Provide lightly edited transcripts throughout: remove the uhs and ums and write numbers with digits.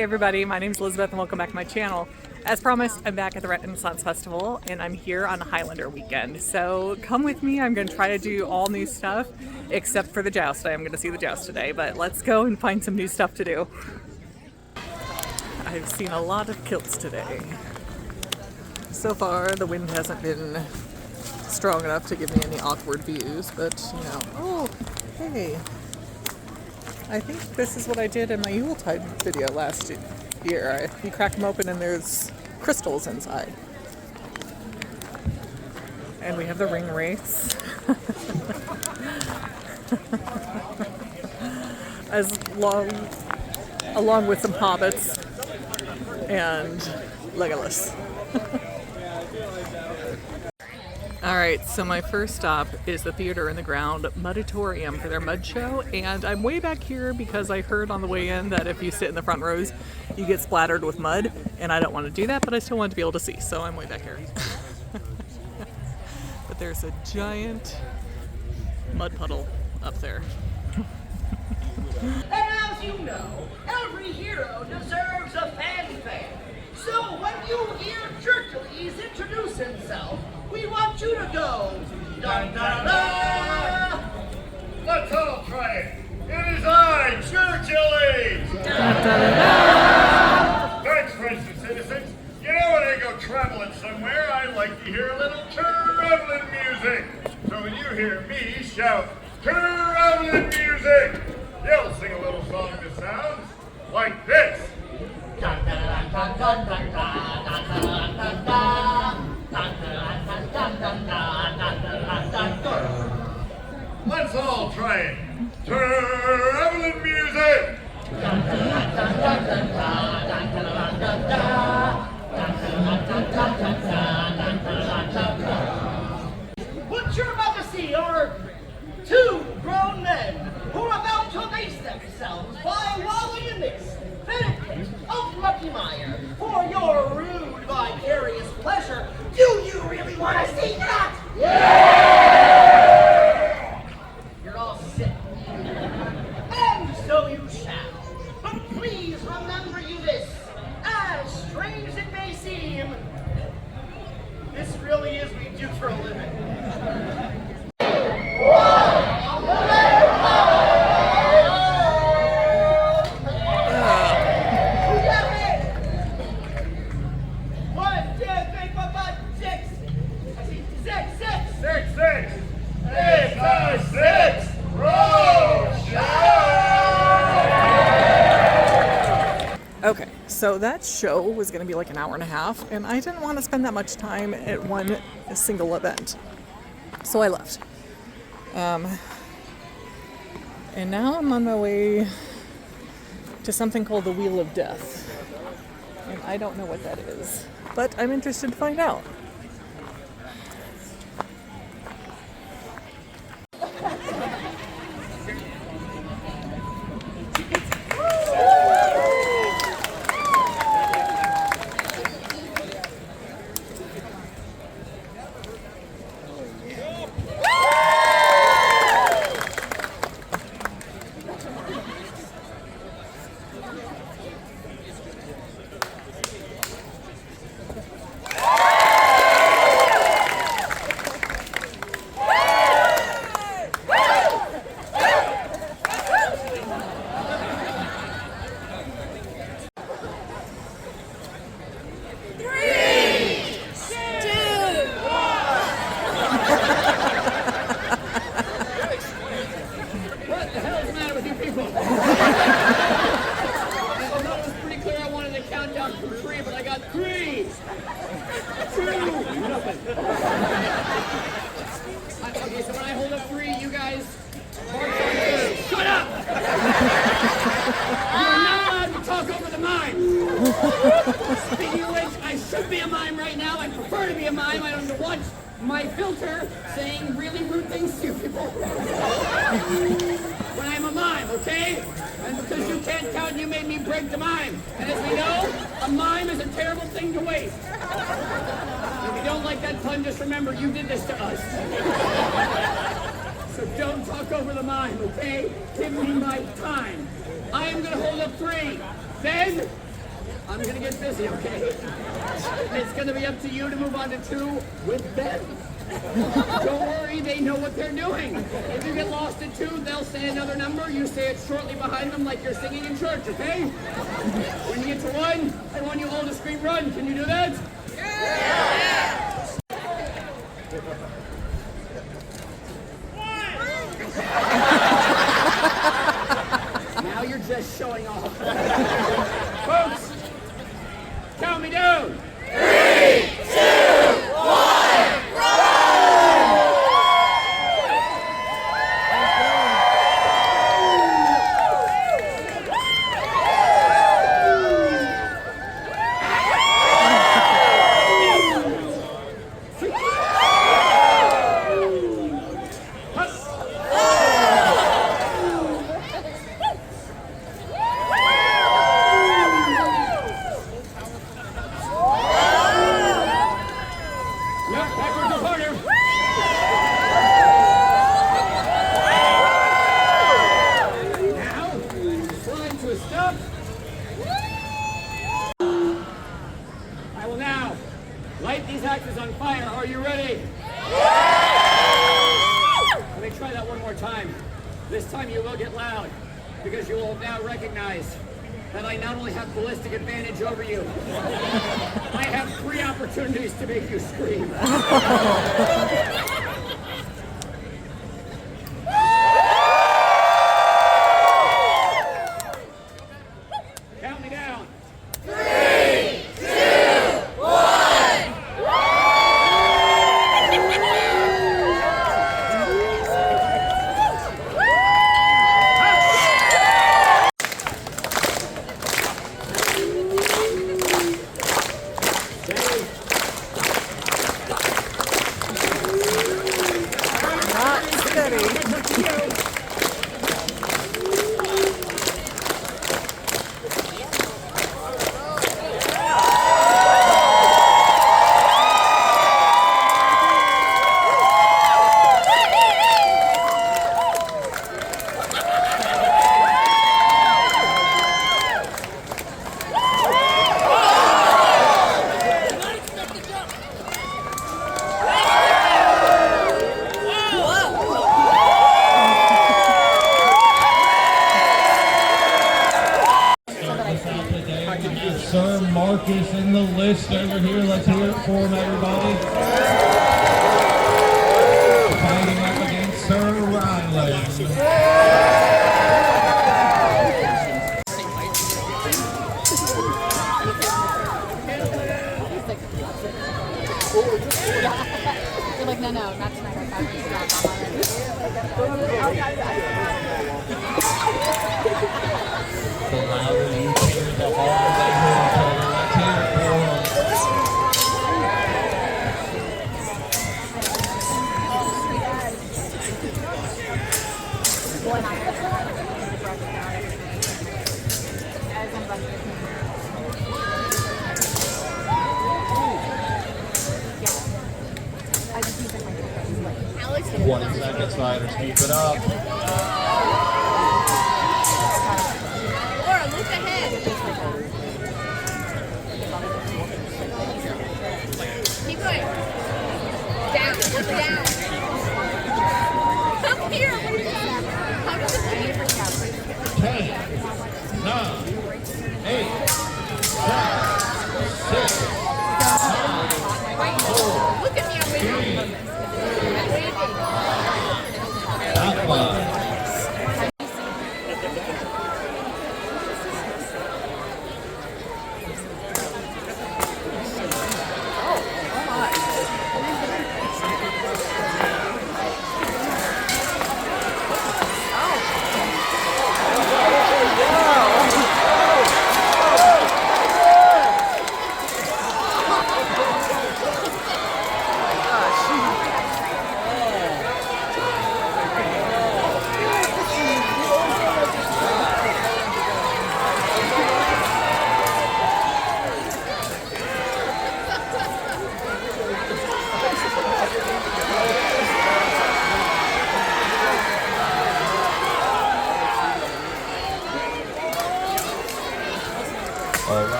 Hey everybody, my name is Elizabeth and welcome back to my channel. As promised, I'm back at the Renaissance Festival and I'm here on Highlander weekend. So come with me, I'm going to try to do all new stuff except for the joust. I am going to see the joust today, but let's go and find some new stuff to do. I've seen a lot of kilts today. So far the wind hasn't been strong enough to give me any awkward views, but you know. Oh, hey. I think this is what I did in my Yuletide video last year. You crack them open and there's crystals inside. And we have the ring race. Along with some hobbits and Legolas. Alright, so my first stop is the Theater in the Ground Mudatorium for their mud show, and I'm way back here because I heard on the way in that if you sit in the front rows you get splattered with mud, and I don't want to do that, but I still want to be able to see, so I'm way back here. But there's a giant mud puddle up there. And as you know, every hero deserves a fanfare. So when you hear Hercules introduce himself, we want you to go, dun dun dun! Let's all try it. It is I, Hercules! Dun, dun, dun. Thanks, friends citizens. You know when I go traveling somewhere, I like to hear a little traveling music. So when you hear me shout, traveling music, you'll sing a little song that sounds like this. Dun, dun, dun, dun, dun, dun, dun, dun, dun, dun, dun. Let's all try it. Traveling music. What you're about to see are two grown men who are about to amaze themselves by wallowing in this benefit of Lucky Meyer for your rude vicarious pleasure. Do you really want to see that? Yeah! You're all sick. And so you shall. But please remember you this, as strange as it may seem, this really is what we do for a living. Okay, so that show was going to be like an hour and a half, and I didn't want to spend that much time at one single event. So I left. And now I'm on my way to something called the Wheel of Death. And I don't know what that is, but I'm interested to find out. Okay, so when I hold up 3, you guys march on 2. Shut up! You're not allowed to talk over the mime. Speaking of which, I should be a mime right now. I prefer to be a mime. I don't have to watch my filter saying really rude things to you people. When I'm a mime, okay? And because you can't count, you made me break the mime. And as we know, a mime is a terrible thing to waste. If you don't like that pun, just remember you did this to us. So don't talk over the mime, okay? Give me my time. I am going to hold up 3. Then I'm gonna get busy, okay? It's gonna be up to you to move on to 2 with Ben. Don't worry, they know what they're doing. If you get lost at 2, they'll say another number. You say it shortly behind them like you're singing in church, okay? When you get to 1, I want you all to scream run. Can you do that? Yeah! Now you're just showing off. Folks, count me down. 3, 2, 1, run! I will now light these axes on fire. Are you ready? Let me try that one more time. This time you will get loud, because you will now recognize that I not only have ballistic advantage over you, I have 3 opportunities to make you scream. Count me down. 3, 2, 1. Not steady. Sir Marcus in the list over here. Let's hear it for him, everybody. Fighting up against Sir Highlander. You're like, no, not tonight. The louder you cheer, the harder they hit each other. Let's hear it for Alex, 20 seconds, fighters. Keep it up. Laura, look ahead. Keep going. Down, look down. Come here. How does it feel for you? 10, 9, 8, 7, 6, 5, 4, Look at me, I'm waving. I'm waving. top 5,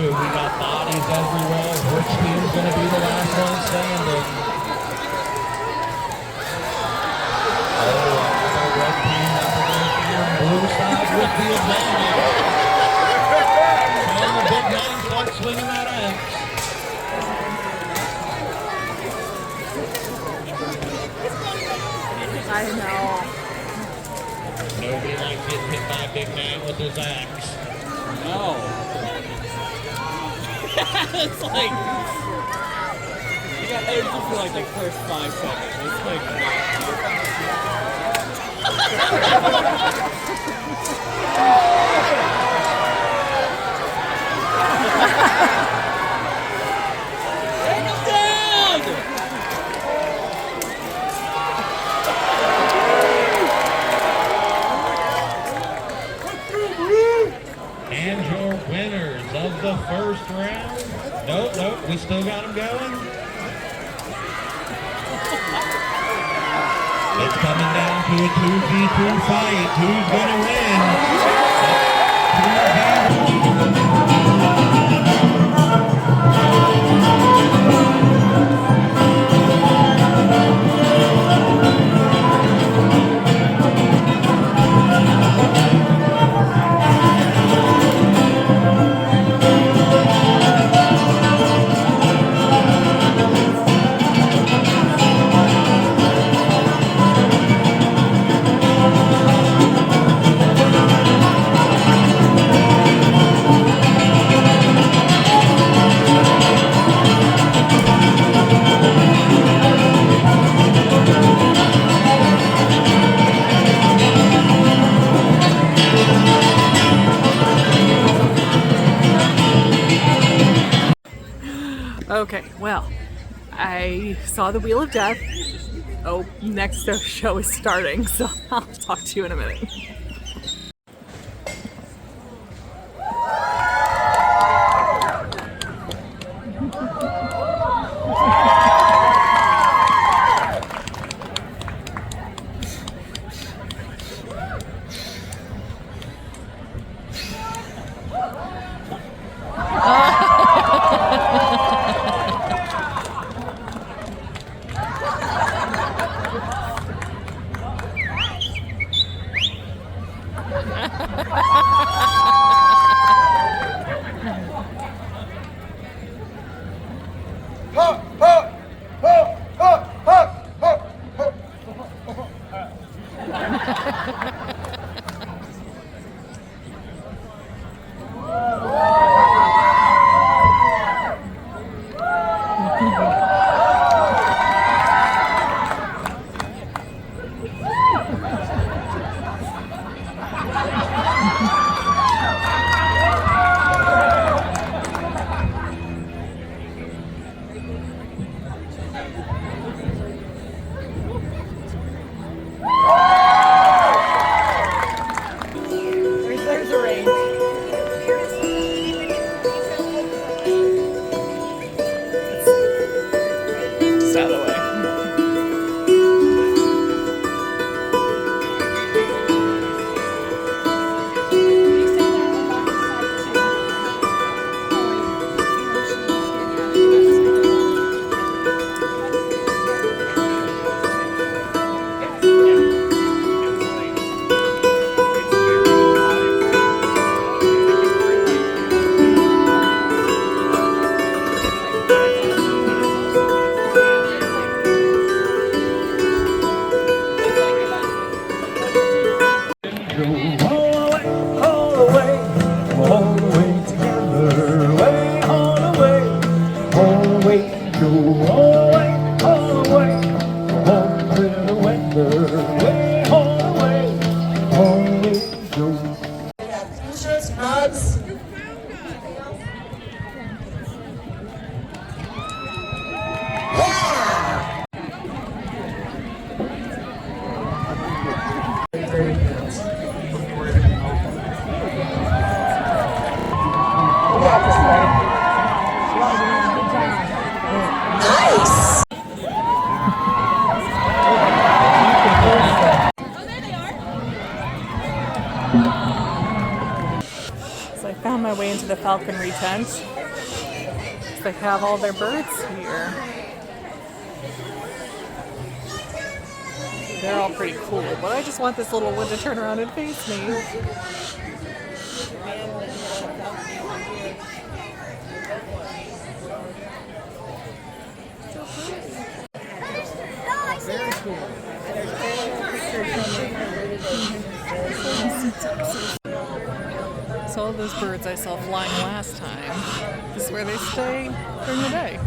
too. We got bodies everywhere. Which team's going to be the last one standing? Oh, the red team number 1 blue side with the advantage. And the big man starts swinging that axe. I know. Nobody likes getting hit by a big man with his axe. No. It's like you got energy for like the first 5 seconds. It's Take him down! And your winners of the first round. Nope, we still got them going. It's coming down to a 2v2 fight. Who's gonna win? 2v2. Okay, well, I saw the Wheel of Death. Oh, next show is starting, so I'll talk to you in a minute. So I found my way into the falconry tent. they have all their birds here. They're all pretty cool, but I just want this little one to turn around and face me. Very cool. So all those birds I saw flying last time, this is where they stay during the day.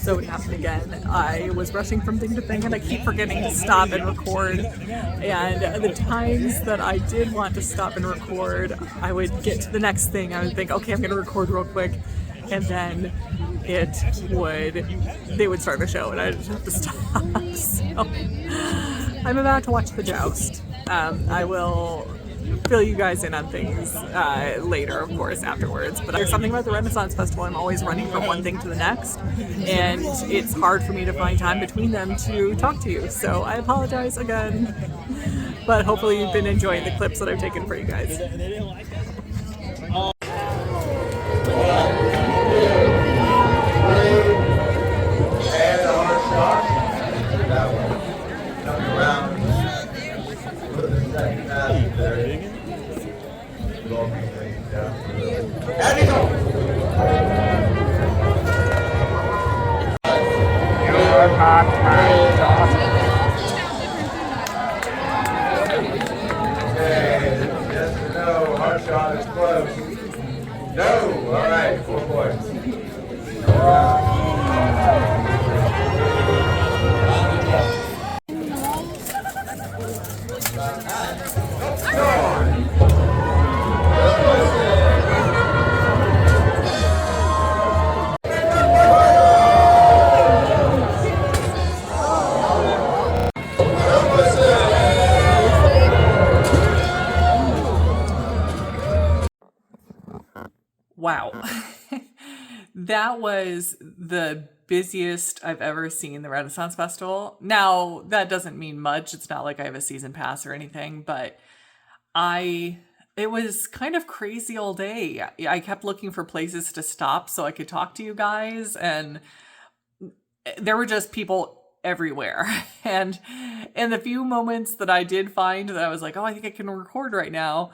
So it happened again. I was rushing from thing to thing and I keep forgetting to stop and record. And the times that I did want to stop and record, I would get to the next thing. I would think, okay, I'm gonna record real quick. And then they would start the show and I just have to stop. So I'm about to watch the joust. I will fill you guys in on things later, of course, afterwards. But there's something about the Renaissance Festival. I'm always running from one thing to the next, and it's hard for me to find time between them to talk to you. So I apologize again, but hopefully you've been enjoying the clips that I've taken for you guys. that was the busiest I've ever seen the Renaissance Festival. Now, that doesn't mean much. It's not like I have a season pass or anything, but it was kind of crazy all day. I kept looking for places to stop so I could talk to you guys, and there were just people everywhere. And in the few moments that I did find that I was like, oh, I think I can record right now,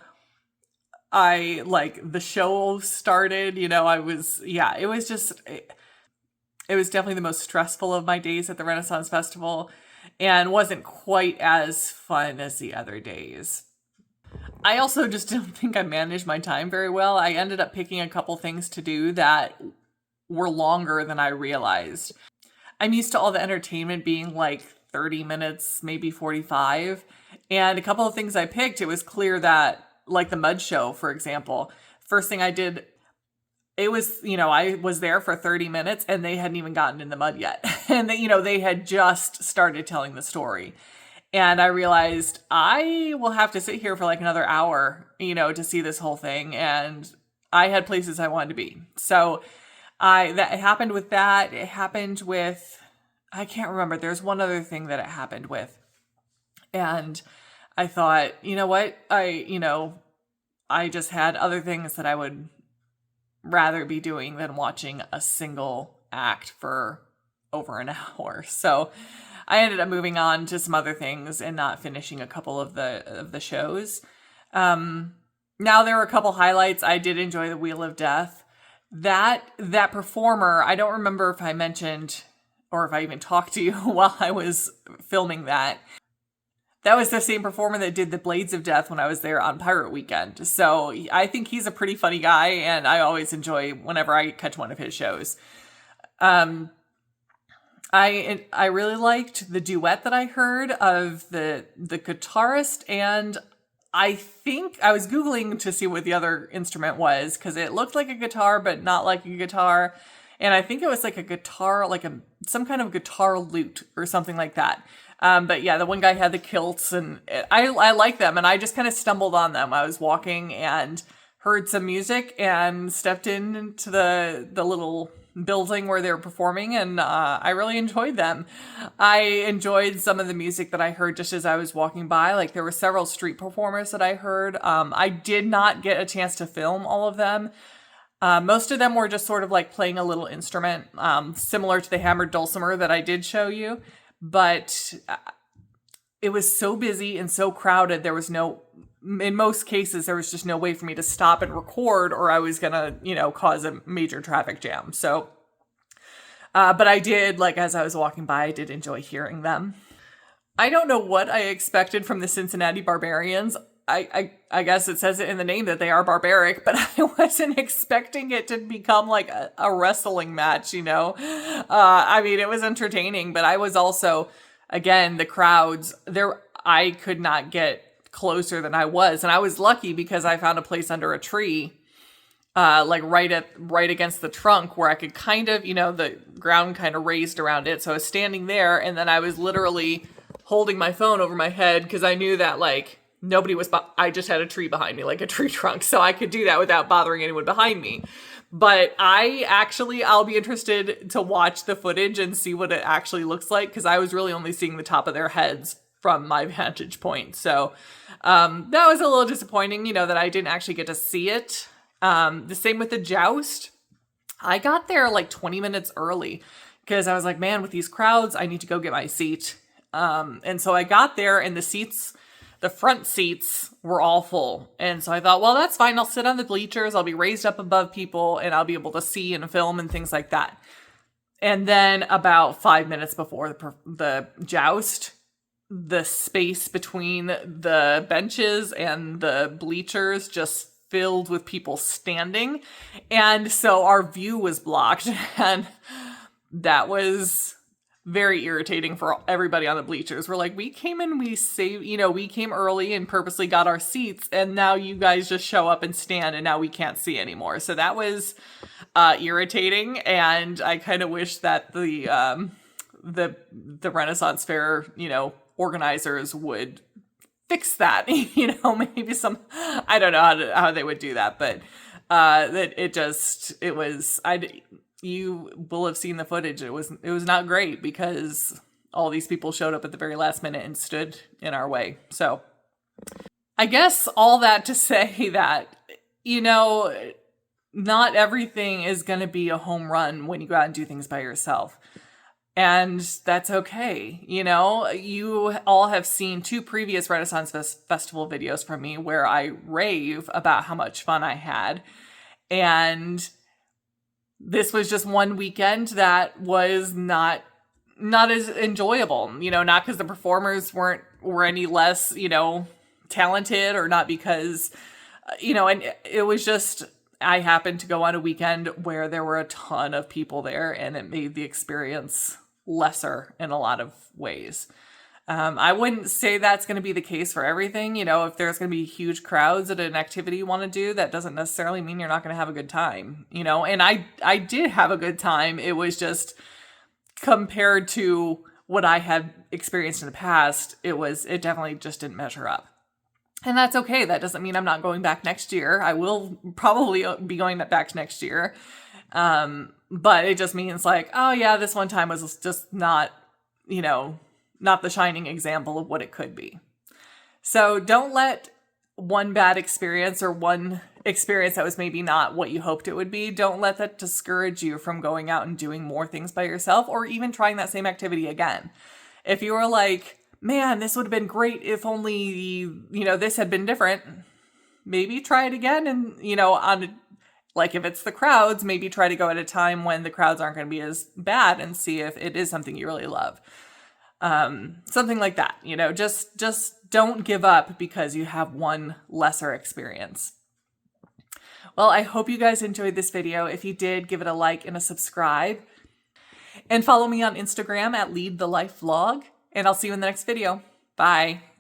the show started, it was definitely the most stressful of my days at the Renaissance Festival and wasn't quite as fun as the other days. I also just don't think I managed my time very well. I ended up picking a couple things to do that were longer than I realized. I'm used to all the entertainment being like 30 minutes, maybe 45. And a couple of things I picked, it was clear that, like the mud show, for example, first thing I did, it was, I was there for 30 minutes and they hadn't even gotten in the mud yet. And they had just started telling the story. And I realized I will have to sit here for like another hour, to see this whole thing. And I had places I wanted to be. So that happened with that. It happened with, I can't remember. There's one other thing that it happened with. And I thought, you know what? I just had other things that I would rather be doing than watching a single act for over an hour. So I ended up moving on to some other things and not finishing a couple of the shows. Now there were a couple highlights. I did enjoy the Wheel of Death. That performer, I don't remember if I mentioned or if I even talked to you while I was filming that. That was the same performer that did the Blades of Death when I was there on Pirate Weekend. So I think he's a pretty funny guy, and I always enjoy whenever I catch one of his shows. I really liked the duet that I heard of the guitarist, and I think I was Googling to see what the other instrument was because it looked like a guitar, but not like a guitar. And I think it was like a guitar, like some kind of guitar lute or something like that. But yeah, the one guy had the kilts, and I like them, and I just kind of stumbled on them. I was walking and heard some music and stepped into the little building where they were performing, and I really enjoyed them. I enjoyed some of the music that I heard just as I was walking by. Like there were several street performers that I heard. I did not get a chance to film all of them. Most of them were just sort of like playing a little instrument, similar to the hammered dulcimer that I did show you. But it was so busy and so crowded. There was in most cases, there was just no way for me to stop and record, or I was going to, cause a major traffic jam. So, but I did, like, as I was walking by, I did enjoy hearing them. I don't know what I expected from the Cincinnati Barbarians. I guess it says it in the name that they are barbaric, but I wasn't expecting it to become like a wrestling match, I mean, it was entertaining, but I was also, again, the crowds there, I could not get closer than I was. And I was lucky because I found a place under a tree, like right against the trunk where I could kind of, the ground kind of raised around it. So I was standing there, and then I was literally holding my phone over my head because I knew that like, nobody was, I just had a tree behind me, like a tree trunk. So I could do that without bothering anyone behind me. But I'll be interested to watch the footage and see what it actually looks like. Cause I was really only seeing the top of their heads from my vantage point. So, that was a little disappointing, that I didn't actually get to see it. The same with the joust. I got there like 20 minutes early because I was like, man, with these crowds, I need to go get my seat. And so I got there, and the front seats were all full. And so I thought, well, that's fine. I'll sit on the bleachers. I'll be raised up above people, and I'll be able to see and film and things like that. And then about 5 minutes before the joust, the space between the benches and the bleachers just filled with people standing. And so our view was blocked. And that was very irritating for everybody on the bleachers. We're like, we came in, we came early and purposely got our seats, and now you guys just show up and stand, and now we can't see anymore. So that was irritating, and I kind of wish that the Renaissance Fair, organizers would fix that. Maybe I don't know how they would do that, but you will have seen the footage. It was not great because all these people showed up at the very last minute and stood in our way. So I guess all that to say that, you know, not everything is going to be a home run when you go out and do things by yourself. And that's okay. You know, you all have seen 2 previous Renaissance Festival videos from me where I rave about how much fun I had. And this was just one weekend that was not as enjoyable, you know, not because the performers were any less, you know, talented, or not because, you know, and it was just, I happened to go on a weekend where there were a ton of people there, and it made the experience lesser in a lot of ways. I wouldn't say that's going to be the case for everything. You know, if there's going to be huge crowds at an activity you want to do, that doesn't necessarily mean you're not going to have a good time, you know, and I did have a good time. It was just compared to what I had experienced in the past, it definitely just didn't measure up. And that's okay. That doesn't mean I'm not going back next year. I will probably be going back next year. But it just means like, oh yeah, this one time was just not, you know, not the shining example of what it could be. So don't let one bad experience, or one experience that was maybe not what you hoped it would be, don't let that discourage you from going out and doing more things by yourself, or even trying that same activity again. If you were like, man, this would have been great if only, you know, this had been different, maybe try it again. And, you know, like if it's the crowds, maybe try to go at a time when the crowds aren't going to be as bad and see if it is something you really love. Something like that, you know, just don't give up because you have one lesser experience. Well, I hope you guys enjoyed this video. If you did, give it a like and a subscribe, and follow me on Instagram at LeadTheLifeVlog, and I'll see you in the next video. Bye.